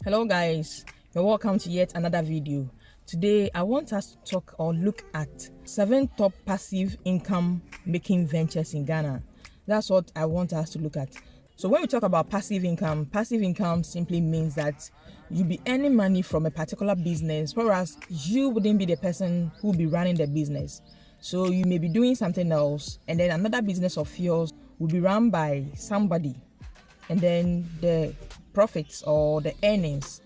Hello guys, you're welcome to yet another video. Today I want us to talk or look at 7 top passive income making ventures in Ghana. That's what I want us to look at. So when we talk about passive income simply means that you'll be earning money from a particular business, whereas you wouldn't be the person who will be running the business. So you may be doing something else, and then another business of yours will be run by somebody, and then the profits or the earnings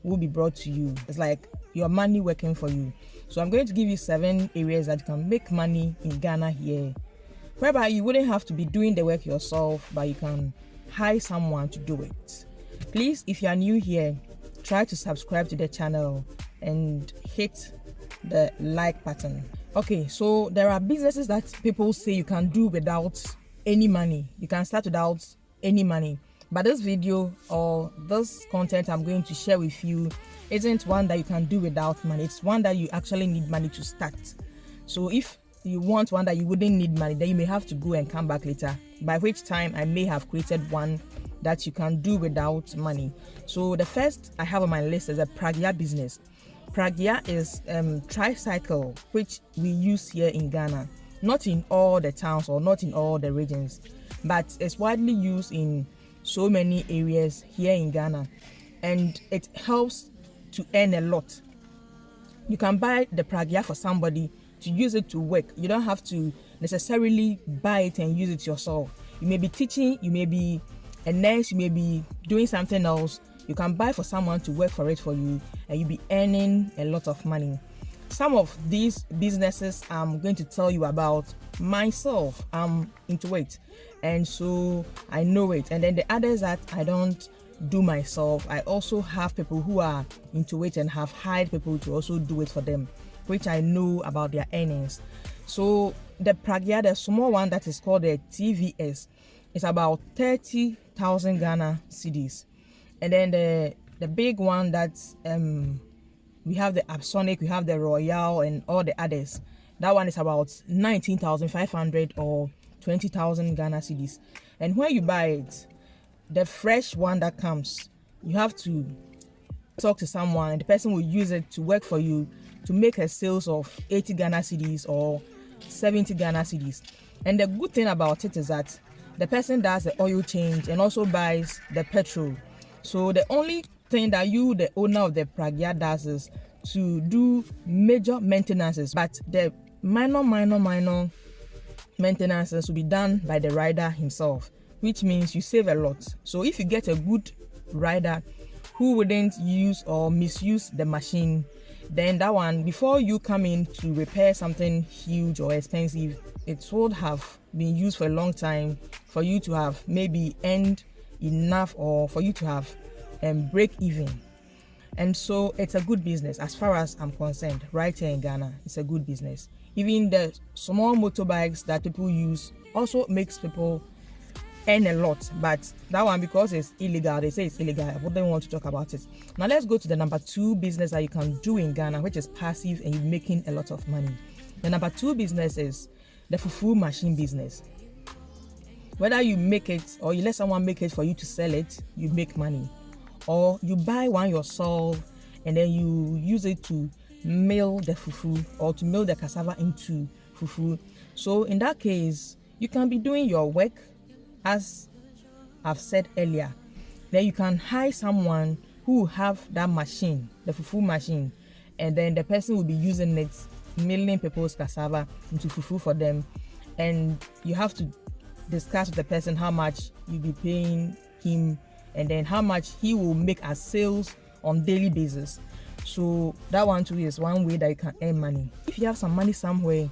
will be brought to you. It's like your money working for you. So I'm going to give you 7 areas that you can make money in Ghana here, whereby you wouldn't have to be doing the work yourself, but you can hire someone to do it. Please, if you are new here, try to subscribe to the channel and hit the like button. Okay, so there are businesses that people say you can do without any money. You can start without any money. But this video or this content I'm going to share with you isn't one that you can do without money. It's one that you actually need money to start. So if you want one that you wouldn't need money, then you may have to go and come back later, by which time I may have created one that you can do without money. So the first I have on my list is a Pragya business. Pragya is tricycle, which we use here in Ghana. Not in all the towns or not in all the regions, but it's widely used in so many areas here in Ghana, and it helps to earn a lot. You can buy the Pragya for somebody to use it to work. You don't have to necessarily buy it and use it yourself. You may be teaching, you may be a nurse, you may be doing something else. You can buy for someone to work for it for you, and you'll be earning a lot of money. Some of these businesses I'm going to tell you about myself. I'm into it, and so I know it. And then the others that I don't do myself, I also have people who are into it and have hired people to also do it for them, which I know about their earnings. So the Pragya, the small one that is called the TVS, is about 30,000 Ghana cedis. And then the big one that's we have the Absonic, we have the Royal, and all the others. That one is about 19,500 or 20,000 Ghana cedis. And when you buy it, the fresh one that comes, you have to talk to someone, and the person will use it to work for you to make a sales of 80 Ghana cedis or 70 Ghana cedis. And the good thing about it is that the person does the oil change and also buys the petrol. So the only thing that you, the owner of the Pragya, does is to do major maintenances, but the minor maintenances will be done by the rider himself, which means you save a lot. So if you get a good rider who wouldn't use or misuse the machine, then that one, before you come in to repair something huge or expensive, it would have been used for a long time for you to have maybe earned enough, or for you to have break even. And so it's a good business as far as I'm concerned. Right here in Ghana, it's a good business. Even the small motorbikes that people use also makes people earn a lot, but that one, because it's illegal, they say it's illegal, I wouldn't want to talk about it. Now let's go to the number 2 business that you can do in Ghana, which is passive and you're making a lot of money. The number 2 business is the fufu machine business. Whether you make it or you let someone make it for you to sell it, you make money. Or you buy one yourself and then you use it to mill the fufu or to mill the cassava into fufu. So in that case, you can be doing your work, as I've said earlier. Then you can hire someone who will have that machine, the fufu machine, and then the person will be using it, milling people's cassava into fufu for them. And you have to discuss with the person how much you'll be paying him, and then how much he will make as sales on daily basis. So that one too is one way that you can earn money. If you have some money somewhere,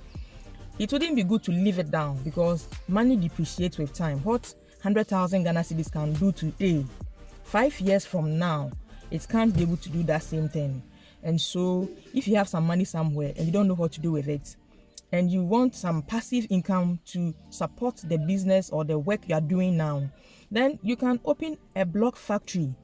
it wouldn't be good to leave it down, because money depreciates with time. What 100,000 Ghana cedis can do today, 5 years from now, it can't be able to do that same thing. And so if you have some money somewhere and you don't know what to do with it, and you want some passive income to support the business or the work you are doing now, then you can open a block factory.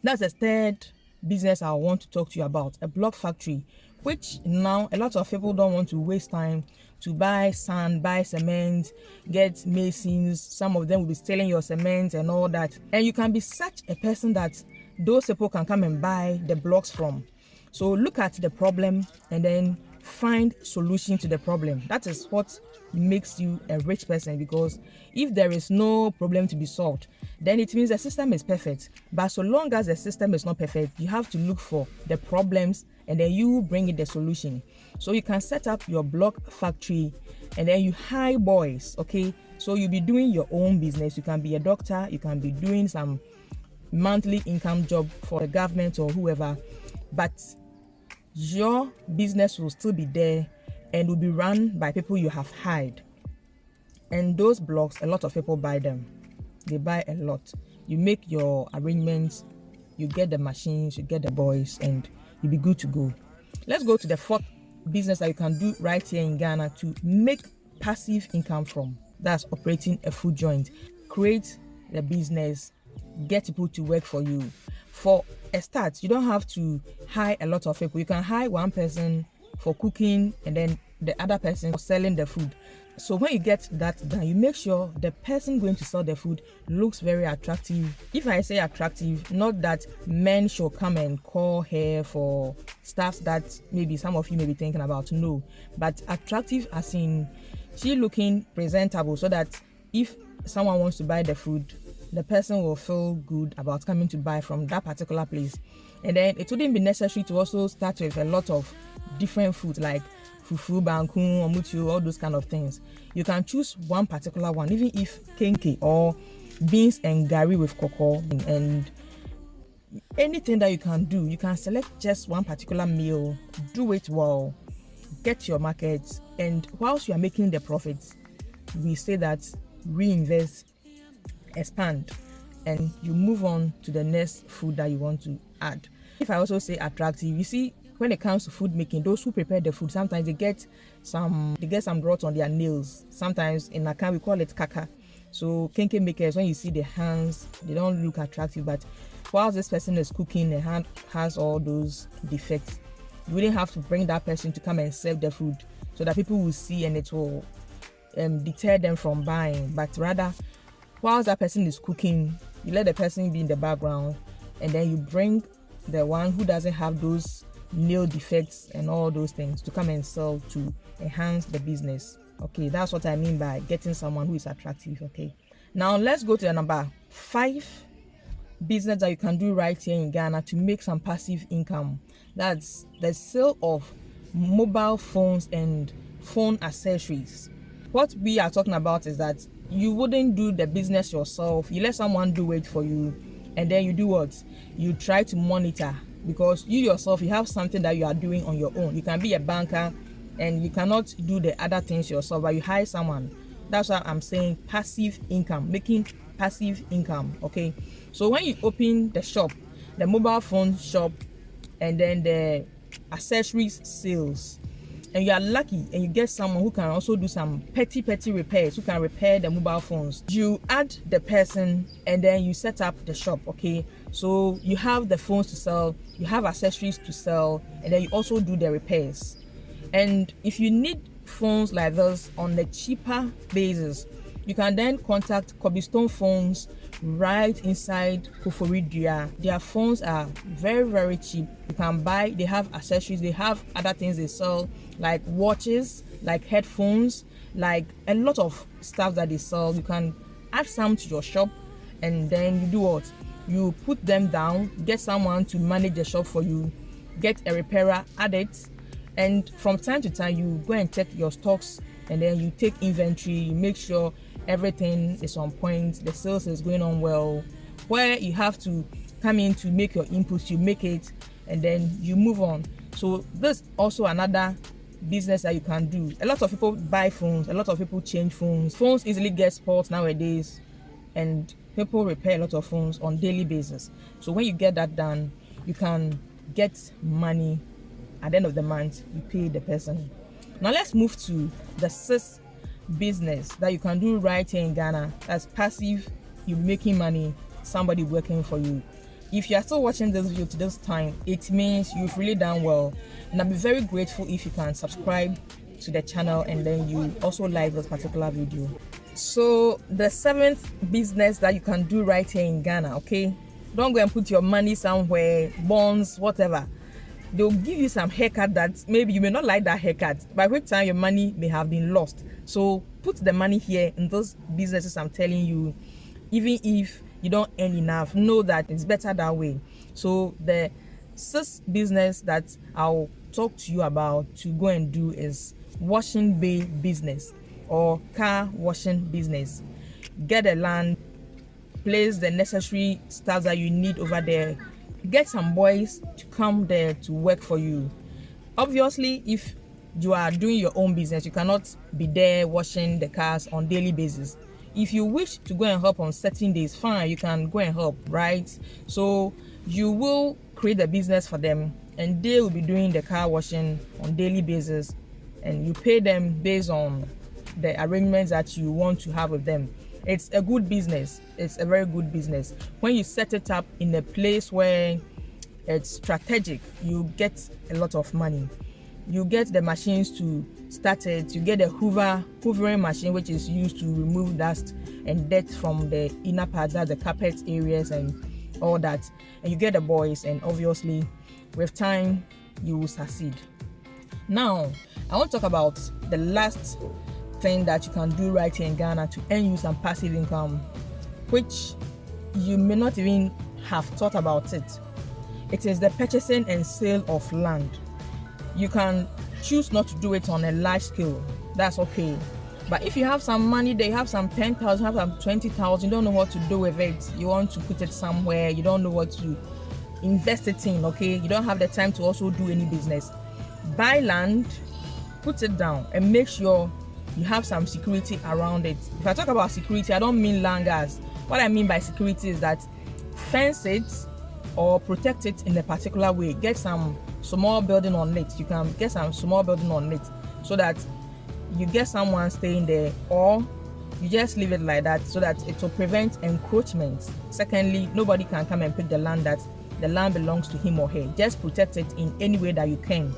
That's the third business I want to talk to you about, a block factory, which now a lot of people don't want to waste time to buy sand, buy cement, get masons. Some of them will be selling your cement and all that. And you can be such a person that those people can come and buy the blocks from. So look at the problem and then find solution to the problem. That is what makes you a rich person, because if there is no problem to be solved, then it means the system is perfect. But so long as the system is not perfect, you have to look for the problems and then you bring in the solution. So you can set up your block factory and then you hire boys, okay? So you'll be doing your own business. You can be a doctor, you can be doing some monthly income job for the government or whoever, but your business will still be there and will be run by people you have hired. And those blocks, a lot of people buy them. They buy a lot. You make your arrangements, you get the machines, you get the boys, and you'll be good to go. Let's go to the fourth business that you can do right here in Ghana to make passive income from. That's operating a food joint. Create the business, get people to work for you. For a start, you don't have to hire a lot of people. You can hire one person for cooking and then the other person for selling the food. So when you get that done, you make sure the person going to sell the food looks very attractive. If I say attractive, not that men should come and call her for stuff that maybe some of you may be thinking about, no, but attractive as in she looking presentable, so that if someone wants to buy the food, the person will feel good about coming to buy from that particular place. And then it wouldn't be necessary to also start with a lot of different foods like fufu, banku, omutu, all those kind of things. You can choose one particular one, even if kenke or beans and gari with cocoa, and anything that you can do. You can select just one particular meal, do it well, get your market, and whilst you are making the profits, we say that reinvest, expand, and you move on to the next food that you want to add. If I also say attractive, you see, when it comes to food making, those who prepare the food, sometimes they get some drots on their nails. Sometimes in Akan we call it kaka. So kenke makers, when you see the hands, they don't look attractive, but while this person is cooking, the hand has all those defects. You wouldn't have to bring that person to come and serve the food so that people will see and it will deter them from buying. But rather, while that person is cooking, you let the person be in the background and then you bring the one who doesn't have those nail defects and all those things to come and sell to enhance the business. Okay, that's what I mean by getting someone who is attractive. Okay, now let's go to the number 5 business that you can do right here in Ghana to make some passive income. That's the sale of mobile phones and phone accessories. What we are talking about is that you wouldn't do the business yourself. You let someone do it for you, and then you do what? You try to monitor, because you yourself, you have something that you are doing on your own. You can be a banker and you cannot do the other things yourself, but you hire someone. That's why I'm saying passive income, making passive income. Okay, so when you open the shop, the mobile phone shop, and then the accessories sales, and you are lucky and you get someone who can also do some petty repairs, who can repair the mobile phones, you add the person and then you set up the shop. Okay, so you have the phones to sell, you have accessories to sell, and then you also do the repairs. And if you need phones like this on the cheaper basis, you can then contact Cobblestone Phones right inside Koforidua. Their phones are very cheap. You can buy, they have accessories, they have other things they sell, like watches, like headphones, like a lot of stuff that they sell. You can add some to your shop, and then you do what? You put them down, get someone to manage the shop for you, get a repairer, add it, and from time to time you go and check your stocks, and then you take inventory, you make sure everything is on point, the sales is going on well. Where you have to come in to make your inputs, you make it, and then you move on. So this also another business that you can do. A lot of people buy phones, a lot of people change phones. Phones easily get spoiled nowadays, and people repair a lot of phones on daily basis. So when you get that done, you can get money at the end of the month, you pay the person. Now let's move to the 6th business that you can do right here in Ghana. That's passive, you're making money, somebody working for you. If you are still watching this video to this time, it means you've really done well, and I'll be very grateful if you can subscribe to the channel and then you also like this particular video. So the 7th business that you can do right here in Ghana, okay, Don't go and put your money somewhere, bonds, whatever. They'll give you some haircut that maybe you may not like that haircut, by which time your money may have been lost. So put the money here in those businesses I'm telling you. Even if you don't earn enough, know that it's better that way. So the sixth business that I'll talk to you about to go and do is washing bay business or car washing business. Get a land, place the necessary stuff that you need over there, get some boys to come there to work for you. Obviously, if you are doing your own business, you cannot be there washing the cars on daily basis. If you wish to go and help on certain days, fine, you can go and help, right? So you will create a business for them and they will be doing the car washing on daily basis, and you pay them based on the arrangements that you want to have with them. It's a good business. It's a very good business. When you set it up in a place where it's strategic, you get a lot of money. You get the machines to start it. You get a hoovering machine, which is used to remove dust and dirt from the inner parts, that's the carpet areas and all that. And you get the boys, and obviously with time you will succeed. Now I want to talk about the last thing that you can do right here in Ghana to earn you some passive income, which you may not even have thought about it. It is the purchasing and sale of land. You can choose not to do it on a large scale, that's okay. But if you have some money, they have some 10,000, have some 20,000, you don't know what to do with it, you want to put it somewhere, you don't know what to invest it in, okay, you don't have the time to also do any business, buy land, put it down, and make sure you have some security around it. If I talk about security, I don't mean langas. What I mean by security is that fence it or protect it in a particular way. Get some small building on it. You can get some small building on it so that you get someone staying there, or you just leave it like that so that it will prevent encroachment. Secondly, nobody can come and pick the land that the land belongs to him or her. Just protect it in any way that you can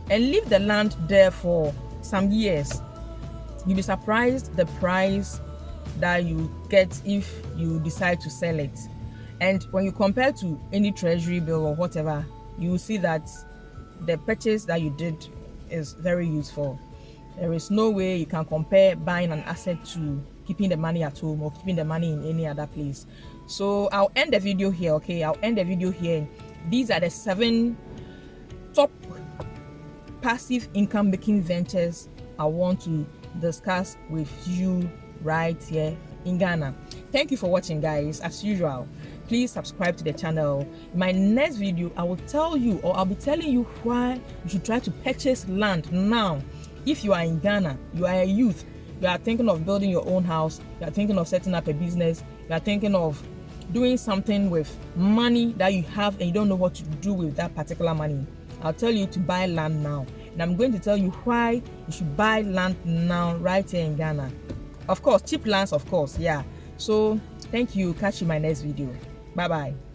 and leave the land there for some years. You'll be surprised the price that you get if you decide to sell it. And when you compare to any treasury bill or whatever, you will see that the purchase that you did is very useful. There is no way you can compare buying an asset to keeping the money at home or keeping the money in any other place. So I'll end the video here, okay? I'll end the video here. These are the 7 top passive income making ventures I want to discuss with you right here in Ghana. Thank you for watching, guys. As usual, please subscribe to the channel. In my next video, I will tell you, or I'll be telling you, why you should try to purchase land now. If you are in Ghana, you are a youth, you are thinking of building your own house, you are thinking of setting up a business, you are thinking of doing something with money that you have and you don't know what to do with that particular money, I'll tell you to buy land now. And I'm going to tell you why you should buy land now right here in Ghana. Of course, cheap lands, of course, yeah. So thank you. Catch you in my next video. Bye bye.